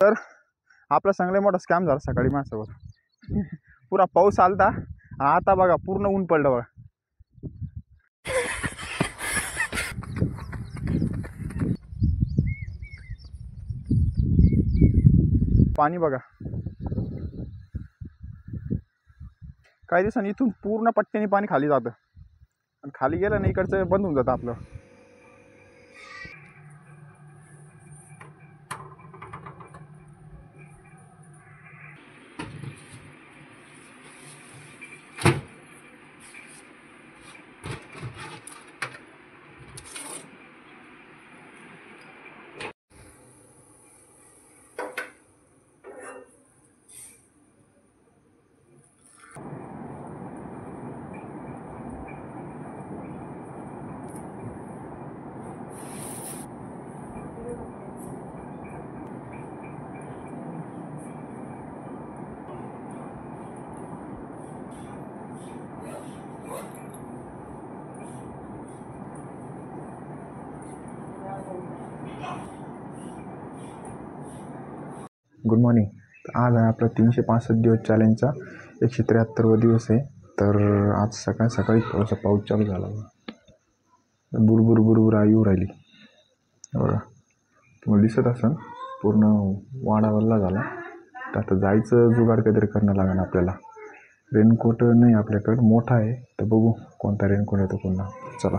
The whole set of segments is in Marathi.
तर आपला चांगला मोठा स्कॅम झाला सकाळी माझ्यासोबत. पुरा पाऊस आलता, आता बघा पूर्ण ऊन पडलं बघा. पाणी बघा, काही दिवसांनी इथून पूर्ण पट्ट्याने पाणी खाली जातं आणि खाली गेलं ना इकडचं बंद होऊन जातं आपलं. Good morning. आज आहे आपला 365 दिवस चॅलेंजचा 173वा दिवस आहे. तर आज सकाळी सकाळी थोडासा पाऊस चालू झाला. बुरबुर बुरबुर येऊ राहिली बघा, तुम्हाला दिसत असेल. पूर्ण वाडा वल्ला झाला. तर आता जायचं जुगाड काहीतरी करणं लागेल आपल्याला. रेनकोट नाही आपल्याकडं, मोठा आहे तर बघू कोणता रेनकोट येतो पुन्हा. चला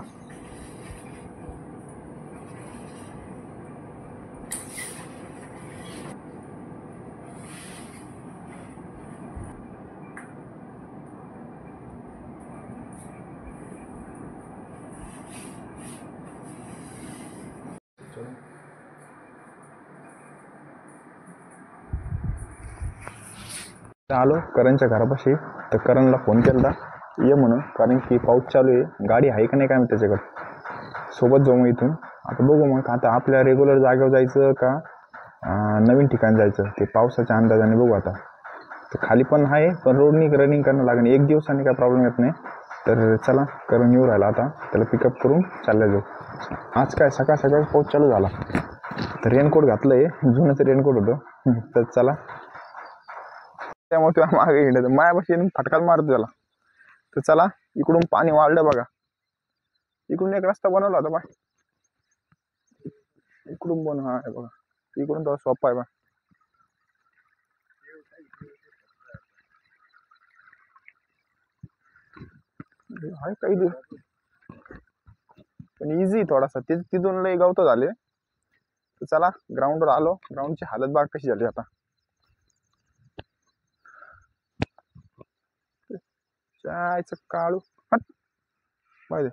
आलो करणच्या घरापाशी. तर करणला फोन केला ये म्हणून, कारण की पाऊस चालू आहे. गाडी आहे का नाही काय त्याच्याकडं, सोबत जाऊ मग इथून. आता बघू मग आता आपल्या रेग्युलर जागेवर जायचं का नवीन ठिकाणी जायचं ते पावसाच्या अंदाजाने बघू. आता तर खाली पण आहे, पण रोडनी रनिंग करणं लागेल. एक दिवसाने काय प्रॉब्लेम येत नाही. तर चला, करण येऊ राहिला आता, त्याला पिकअप करून चालल्या जाऊ. आज काय सकाळ सकाळ पाऊस चालू झाला. तर रेनकोट घातलं आहे, जुनंच रेनकोट होतं. तर चला, त्यामुळे तेव्हा मागे हिंडत मायापाशी फटकाच मारतो त्याला. तर चला, इकडून पाणी वाढलं बघा. इकडून एक रस्ता बनवला होता बा, इकडून बन हा आहे बघा, इकडून तर सोपा आहे बा. आहे काही दिवस पण इझी थोडासा, तिथून लय गवत झाले. तर चला, ग्राउंडवर आलो. ग्राउंडची हालत बाग कशी झाली आता. जायचं काळू माहिती.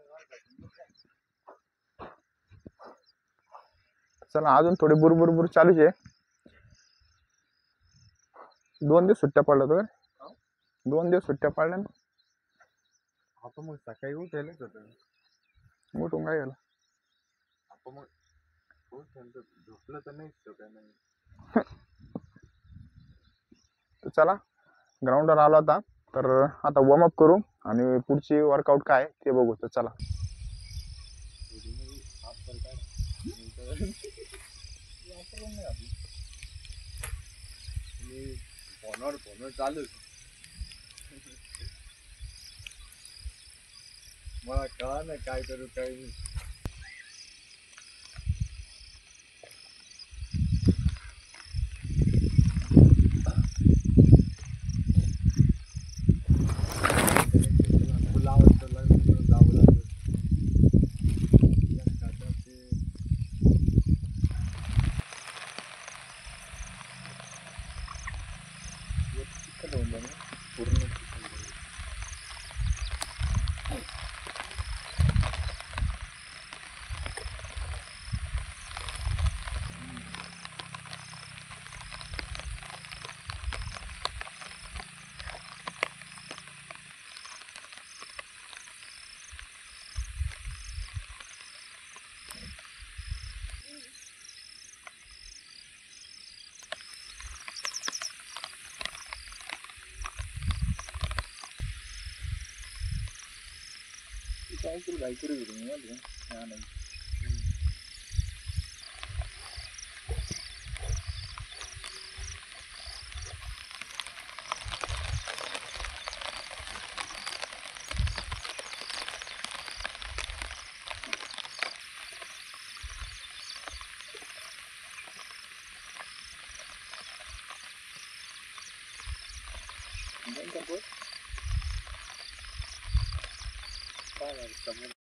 चला, अजून थोडे बुरबुर चालूच आहे. 2 दिवस सुट्ट्या पडल्या तर 2 दिवस सुट्ट्या पडल्या ना. आता मग सकाळी उठायलाच होतं. उठून काय गेलं आता मग झोपलं तर नाही काय नाही. तर चला, ग्राउंडवर आलो आता. तर आता वॉर्मअप करू आणि पुढची वर्कआउट काय ते बघू. तर चला. फोनवर चालू मला कळा नाही काय करू काय नाही.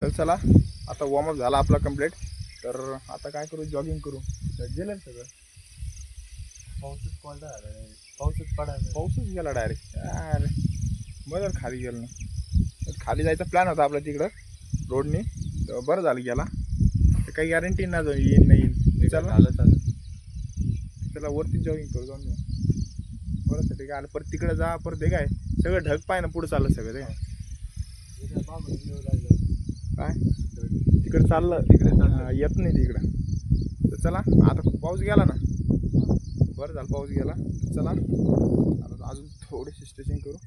तर चला आता वॉर्मअप झाला आपला कंप्लीट. तर आता काय करू, जॉगिंग करू. तर गेलं सगळं. पाऊसच पडला झाला, पाऊसच पडायला. पाऊसच गेला डायरेक्ट यार. बरं खाली गेलो ना. तर खाली जायचा प्लॅन होता आपला तिकडं रोडने. तर बरं झालं गेला. तर काही गॅरंटी ना जाऊन येईन नाही येईन. चला झालं चालेल. चला वरती जॉगिंग करू जाऊन. बरं ठीक आहे. आलं परत तिकडं जा, परत हे काय सगळं ढग पाय ना पुढं चाललं सगळं ते काय तिकडे चाललं तिकडे येत नाही तिकडं. तर चला आता पाऊस गेला ना. बरं झालं पाऊस गेला. तर चला आता अजून थोडीशी स्ट्रेचिंग करू.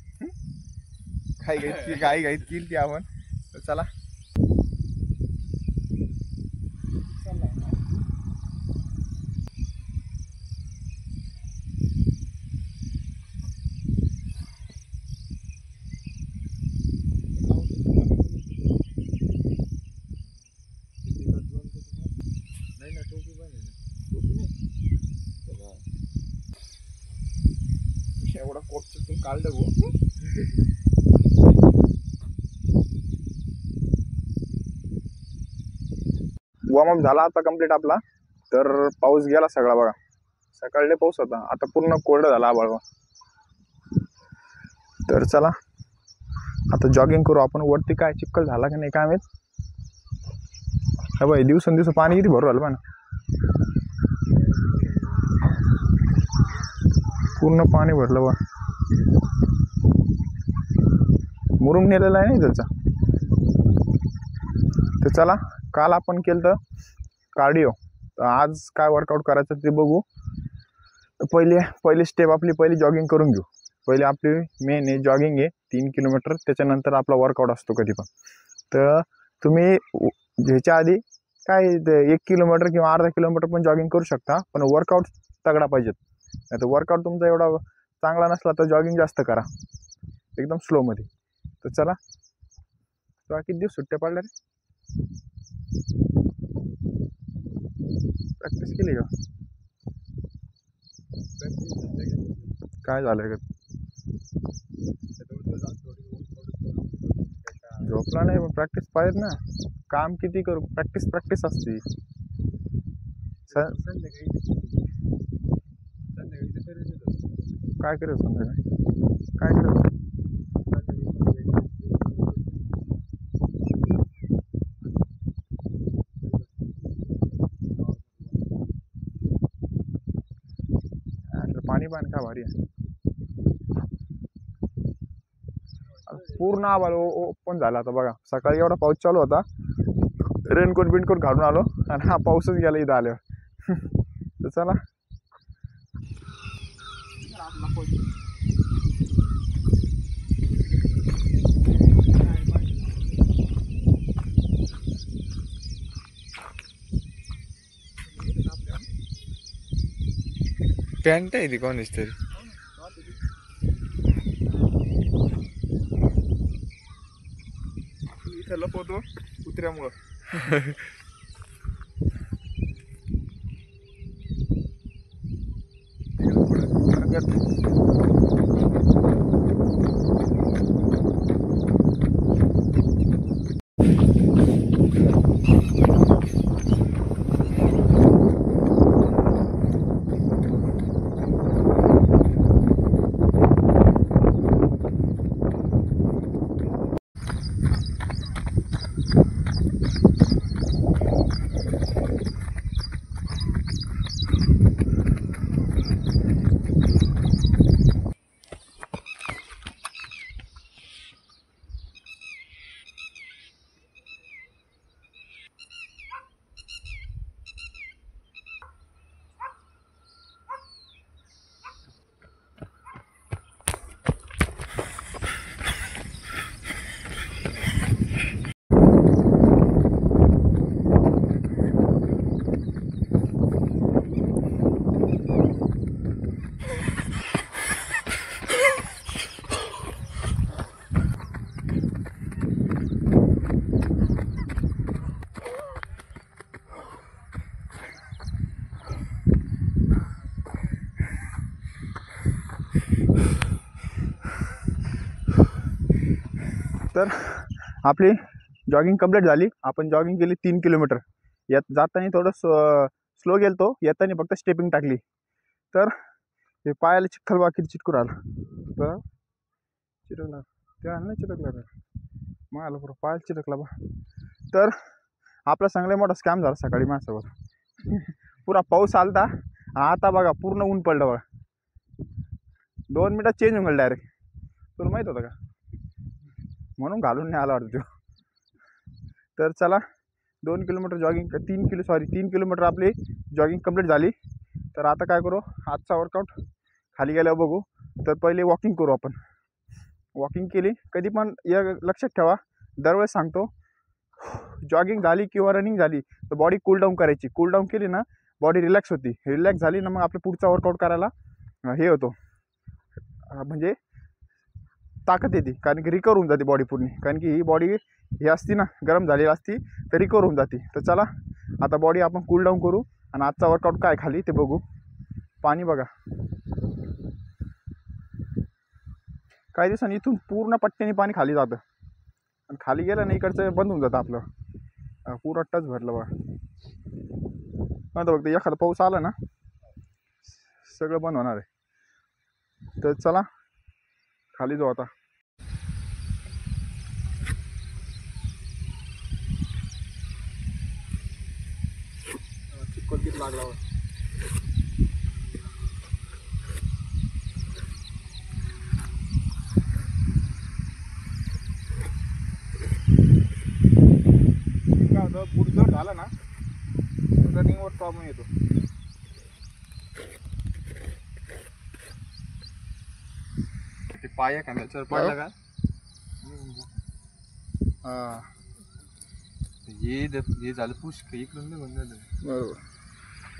घाईत केली ती आपण. तर चला नाही ना, टोपी पण आहे ना. एवढा कोटचं तू काढलं गो. वॉर्मअप झाला आता कंप्लीट आपला. तर पाऊस गेला सगळा बघा. सकाळी पाऊस होता, आता पूर्ण कोरडं झाला आभाळ. तर चला आता जॉगिंग करू आपण. वरती काय चिखल झाला की नाही काय माहित. हा बाई दिवसेंदिवस पाणी किती भरू राहिलं पण. पूर्ण पाणी भरलं बा. मुरुम नेलेला आहे नाही त्याचा. तर चला काल आपण केलं तर कार्डिओ. तर आज काय वर्कआउट करायचं ते बघू. पहिली स्टेप आपली पहिली जॉगिंग करून घेऊ. पहिले आपली मेन आहे जॉगिंग आहे 3 किलोमीटर. त्याच्यानंतर आपला वर्कआउट असतो कधी पण. तर तुम्ही ह्याच्या आधी काय 1 किलोमीटर किंवा अर्धा किलोमीटर पण जॉगिंग करू शकता. पण वर्कआउट तगडा पाहिजेत. नाही तर वर्कआउट तुमचा एवढा चांगला नसला तर जॉगिंग जास्त करा एकदम स्लोमध्ये. तर चला तुला किती दिवस सुट्ट्या पडल्या रे. प्रॅक्टिस केली का. काय झालं का. झोपला नाही पण प्रॅक्टिस पाहिजे ना. काम किती करू प्रॅक्टिस असते. काय करायचं संध्याकाळी काय करायचं. पाणी का भारी आहे. पूर्ण आभाळ ओपन झाला आता बघा. सकाळी एवढा पाऊस चालू होता. रेनकोट बिनकोट घालून आलो आणि हा पाऊसच गेला इथं आल्यावर. तर चला पॅन्ट आहे ती कोणीच तरी. इथं लपवतो कुत्र्यामुळं. तर आपली जॉगिंग कंप्लीट झाली. आपण जॉगिंग केली 3 किलोमीटर. यात जाताना थोडं स्लो गेलतो, येताना फक्त स्टेपिंग टाकली. तर हे पायाला चिखल किती चिटकून आला तर चिटकला त्या नाही चिटकला मग आला बरं पायाला चिटकला बा. तर आपला चांगला मोठा स्कॅम झाला सकाळी माझ्यासोबत. पुरा पाऊस आलता, आता बघा पूर्ण ऊन पडलं बघा. 2 मिनिटात चेंज होऊन गेलं डायरेक्ट. तुला माहीत होतं का? म्हणून घालून नाही आला वाटतं तो. तर चला 2 किलोमीटर जॉगिंग 3 किलोमीटर आपली जॉगिंग कंप्लीट झाली. तर आता काय करू, आजचा वर्कआउट खाली गेल्यावर बघू. तर पहिले वॉकिंग करू आपण. वॉकिंग केली कधी पण या लक्षात ठेवा, दरवेळेस सांगतो, जॉगिंग झाली किंवा रनिंग झाली तर बॉडी कूलडाऊन करायची. कूलडाऊन केली ना बॉडी रिलॅक्स होती. रिलॅक्स झाली ना मग आपलं पुढचा वर्कआउट करायला हे होतो, म्हणजे ताकद येते. कारण की रिकवर होऊन जाते बॉडी पूर्ण. कारण की ही बॉडी ही असती ना गरम झालेली असती तर रिकवर होऊन जाते. तर चला आता बॉडी आपण कूलडाऊन करू आणि आजचा वर्कआउट काय खाली ते बघू. पाणी बघा, काही दिवसांनी इथून पूर्ण पट्ट्याने पाणी खाली जातं आणि खाली गेलं ना इकडचं बंद होऊन जातं आपलं. पूर्ण टच भरलं बघा. आता बघतो एखादा पाऊस आला ना सगळं बंद होणार आहे. तर चला खाली जाऊ आता. चिक्कोल किती लागला हो. काय होतं, बूट जर झाला ना रनिंगवर प्रॉब्लेम येतो. ते पाया का त्याच्यावर पडला का हां हे झालं पुष्क इकडून निघून झालं. बरोबर.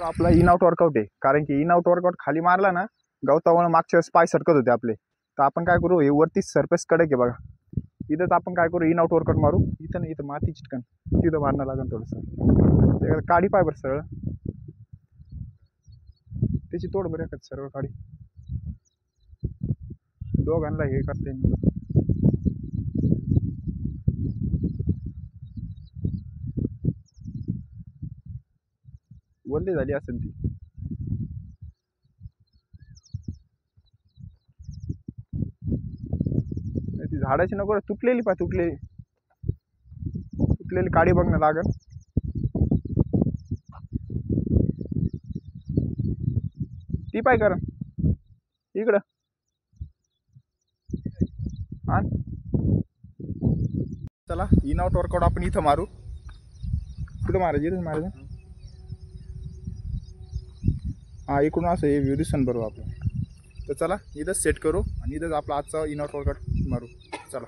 आपला इन आउट वर्कआउट आहे. कारण की इन आउट वर्कआउट खाली मारला ना गवतामुळे मागच्या वेळेस पाय सरकत होते आपले. तर आपण काय करू, हे वरती सरफेस कडक आहे बघा, इथंच आपण काय करू इन आउट वर्कआउट मारू. इथं नाही, इथं माती चिटकन तिथं मारणं लागेल थोडंसं. काडी पाय बरं सरळ, त्याची तोड बरं एखाद सरळ काडी. दोघांना हे करता येईल. वल्ली झाली असेल ती. ती झाडाची नको, तुटलेली पाय, तुटलेली काडी बघणं लागल. ती पाय कर इकडं आण. चला इन आउट वर्कआउट आपण इथं मारू. कुठं मारायचं, इथंच मारायचं. हां इकडून असं हे व्ह्यू दिसन बरोबर आपलं. तर चला इथंच सेट करू आणि इथंच आपला आजचा इन आउट वर्कआउट मारू. चला.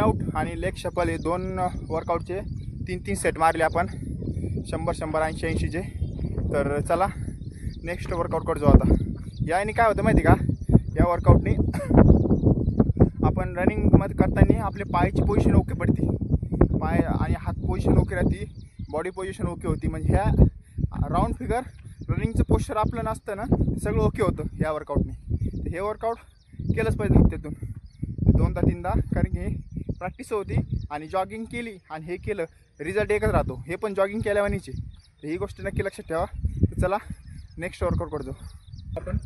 आउट आणि लेग शफल हे 2 वर्कआउटचे 3 सेट मारले आपण 100 80चे. तर चला नेक्स्ट वर्कआउट करतो आता. याने काय होतं माहिती का, या वर्कआउटनी आपण रनिंगमध्ये करताना आपले पायाची पोझिशन ओके पडते, पाय आणि हात पोझिशन ओके राहते, बॉडी पोझिशन ओके होती. म्हणजे ह्या राऊंड फिगर रनिंगचं पोश्चर आपलं नसतं ना, ते सगळं ओके होतं ह्या वर्कआउटने. तर हे वर्कआउट केलंच पाहिजे हप्त्यातून 2-3दा, कारण की प्रॅक्टिस होती. आणि जॉगिंग केली आणि हे केलं, रिझल्ट एकच राहतो. हे पण जॉगिंग केल्यावानीचे. तर ही गोष्ट नक्की लक्षात ठेवा. तर चला नेक्स्ट वर्कआउट करतो आपण.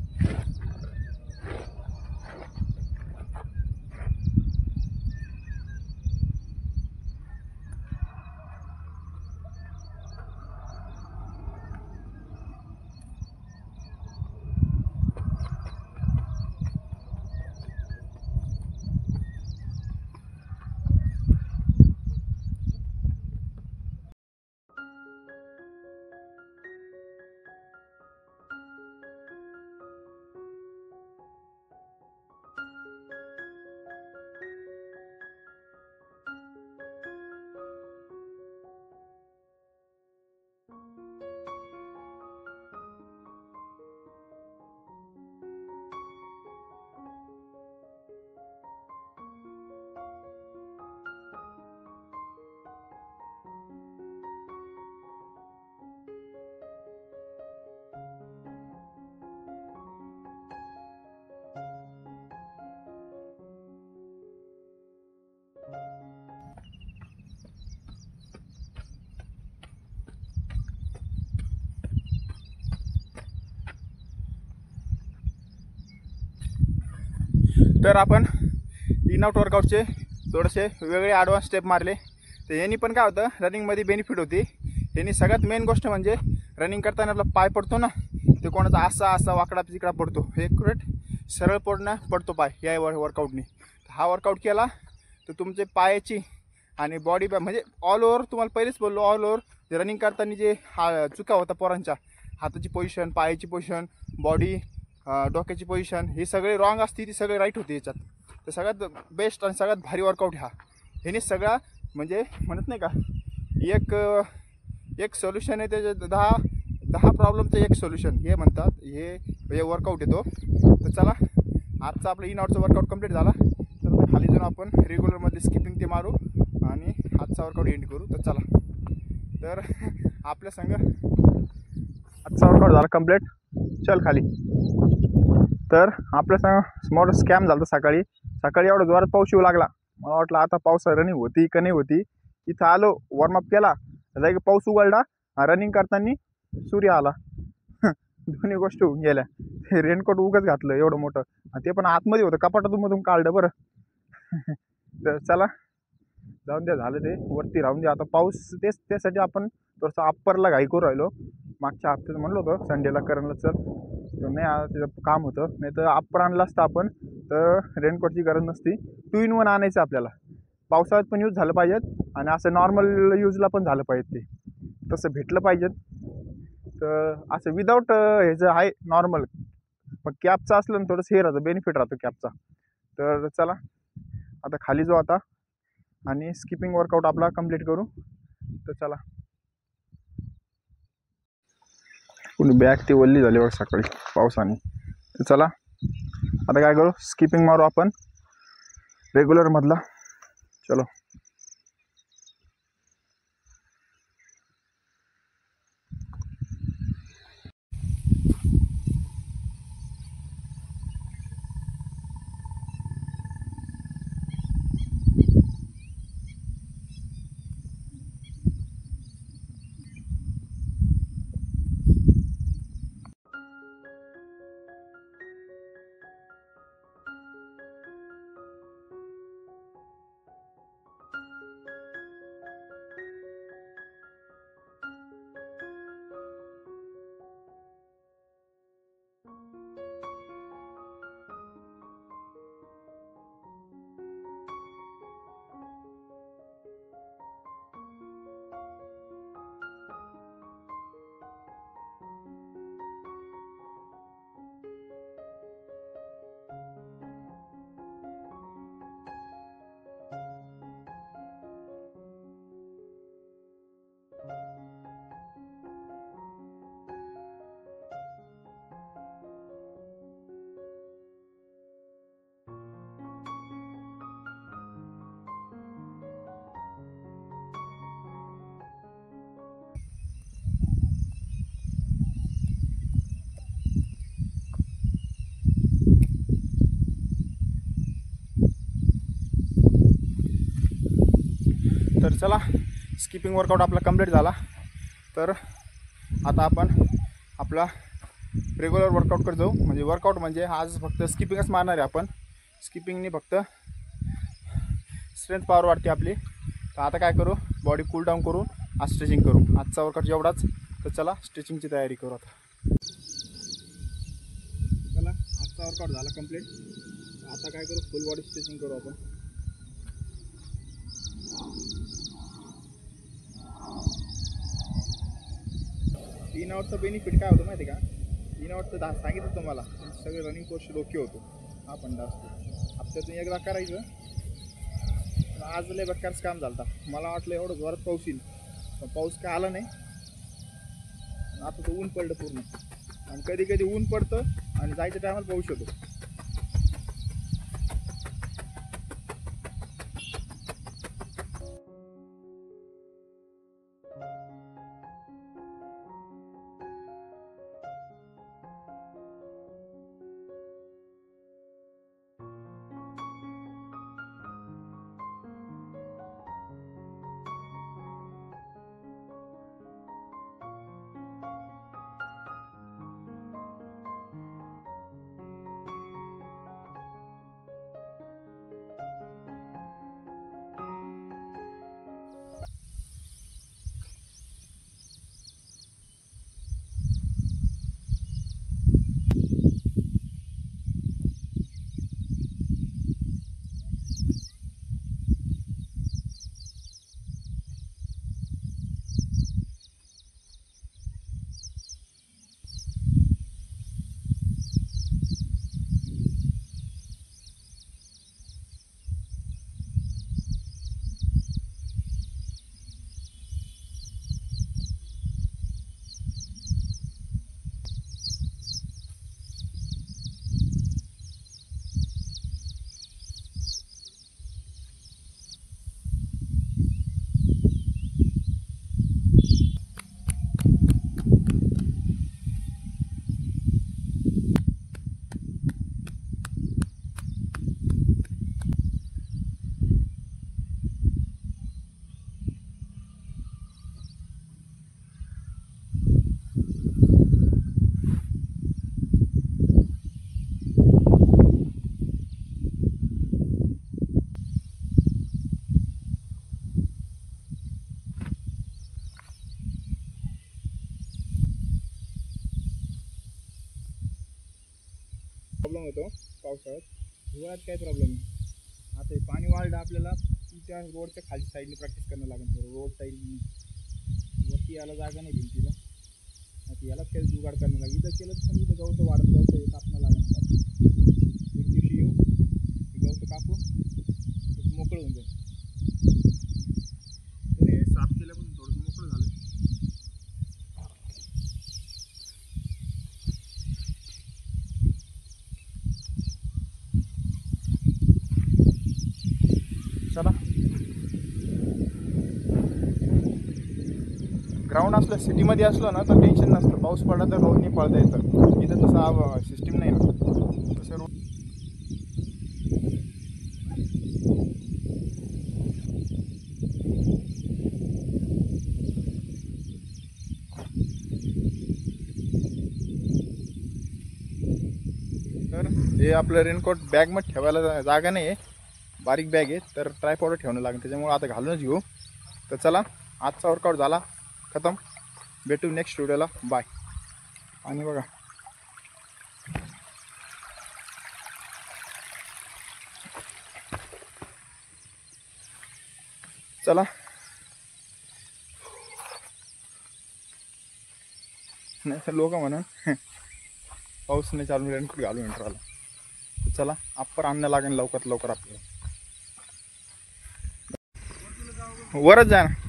तर आपण इन आउट वर्कआउटचे थोडेसे वेगळे ॲडव्हान्स स्टेप मारले. तर यांनी पण काय होतं, रनिंगमध्ये बेनिफिट होती. यांनी सगळ्यात मेन गोष्ट म्हणजे रनिंग करताना आपला पाय पडतो ना, ते कोणाचा असा वाकडा तिकडा पडतो, हे करेक्ट सरळ पडतो पाय या वर्कआउटनी. हा वर्कआउट केला तर तुमचे पायाची आणि बॉडी म्हणजे ऑल ओव्हर, तुम्हाला पहिलेच बोललो, ऑल ओव्हर रनिंग करताना जे चुका होता पोरांच्या, हाताची पोझिशन, पायाची पोझिशन, बॉडी डोक्याची पोझिशन, हे सगळे रॉंग असते, ती सगळे राईट होते याच्यात. तर सगळ्यात बेस्ट आणि सगळ्यात भारी वर्कआउट ह्याने सगळा म्हणजे म्हणत नाही का, एक सोल्युशन आहे त्याचे 10 प्रॉब्लेमचं एक सोल्युशन हे म्हणतात, हे वर्कआउट येतो. तर चला आजचा आपलं इन आउटचा वर्कआउट कंप्लीट झाला. तर खाली जाऊन आपण रेग्युलरमध्ये स्किपिंग ते मारू आणि आजचा वर्कआउट एंड करू. तर चला, तर आपल्या संग आजचा वर्कआउट झाला कंप्लीट. चल खाली. तर आपल्या संग स्मॉल स्कॅम झाला सकाळी एवढं जोरात पाऊस येऊ लागला. मला वाटलं आता पाऊस रनिंग होती का नाही होती. इथं आलो, वॉर्मअप केला, जागी पाऊस उघडला, रनिंग करताना सूर्य आला. दोन्ही गोष्टी होऊन गेल्या. हे रेनकोट उगाच घातलं एवढं मोठं, ते पण आतमध्ये होतं, कपाटातून मधून काढलं बरं. तर चला जाऊन द्या, झालं ते, वरती राहून द्या आता. पाऊस त्यासाठी आपण थोडंसं अप्परला घाई करू राहिलो. मागच्या हप्त्यात म्हणलं होतं संडेला करणला चल, तर नाही आला, त्याचं काम होतं. नाही तर अप्पर आणलं असतं आपण, तर रेनकोटची गरज नसती. 2 in 1 आणायचं आपल्याला. पावसाळ्यात पण यूज झालं पाहिजेत आणि असं नॉर्मल यूजला पण झालं पाहिजे, ते तसं भेटलं पाहिजेत. तर असं विदाऊट ह्याचं आहे नॉर्मल, पण कॅपचं असलं ना थोडंसं हे राहतं, बेनिफिट राहतो कॅपचा. तर चला आता खाली जाऊ आता आणि स्किपिंग वर्कआउट आपला कंप्लीट करू. तर चला. पूर्ण बॅग ती ओल्ली झाली बघ सकाळी पावसाने. तर चला आता काय करू, स्किपिंग मारू आपण रेग्युलरमधला. चलो. तर चला, स्किपिंग वर्कआउट आपला कंप्लीट झाला. तर आता आपण आपला रेग्युलर वर्कआउटकडे जाऊ. म्हणजे वर्कआउट म्हणजे आज फक्त स्किपिंगच मारणार आहे आपण. स्किपिंगनी फक्त स्ट्रेंथ पॉवर वाढते आपली. तर आता काय करू, बॉडी कूल डाऊन करून आज स्ट्रेचिंग करू. आजचा वर्कआउट एवढाच. तर चला स्ट्रेचिंगची तयारी करू आता. चला, आजचा वर्कआउट झाला कंप्लीट. आता काय करू, फुल बॉडी स्ट्रेचिंग करू आपण. तीन आवर्सचा बेनिफिट काय होतं माहिती आहे का? 3 आवर्सचं सांगितलं तुम्हाला, सगळे रनिंग कोर्स ओके होतो. हा फंडा असतो. हप्त्यातून एकदा करायचं. आज लय बेकारच काम झालं. मला वाटलं एवढं जोरात पाऊस येईल, पण पाऊस काय आला नाही. आता तर ऊन पडलं पूर्ण. आणि कधी कधी ऊन पडतं आणि जायच्या टायमाला पाऊस येतो. प्रॉब्लेम होतो पावसाळ्यात. हिवाळ्यात काय प्रॉब्लेम नाही. आता हे पाणी वाढलं, आपल्याला त्या रोडच्या खालच्या साईडने प्रॅक्टिस करणं लागेल. थोडं रोड साईड वरती यायला जागा नाही भिंतीला. आता यालाच काही जुगाड करणं लागेल. इथं केलं पण इथं गवतं वाढत, गवतं हे कापणं लागणार. एक दिवशी येऊ, गवतं कापू, मोकळं होऊन जाईल. तर हे साफ केल्यापासून थोडंसं मोकळं झालं. चला, ग्राउंड असलं, सिटीमध्ये असलं ना तर टेन्शन नसतं. पाऊस पडला तर रोडनी पळता येतं. इथं तसं सिस्टीम नाही ना. तसं रोड तर हे आपलं रेनकोट बॅगमध्ये ठेवायला जागा नाही आहे. बारीक बॅग आहे, तर ट्रायपॉडवर ठेवणं लागेल. त्याच्यामुळे आता घालूनच घेऊ. तर चला, आजचा वर्कआउट झाला खतम. भेटू नेक्स्ट व्हिडिओला. बाय. आणि बघा, चला. नाही तर लोक म्हणून पाऊस नाही चालू, रेनकोट घालून एंटर. चला, अप्पर आणणं लागेल लवकरात लवकर आपल्याला. वरच जा ना.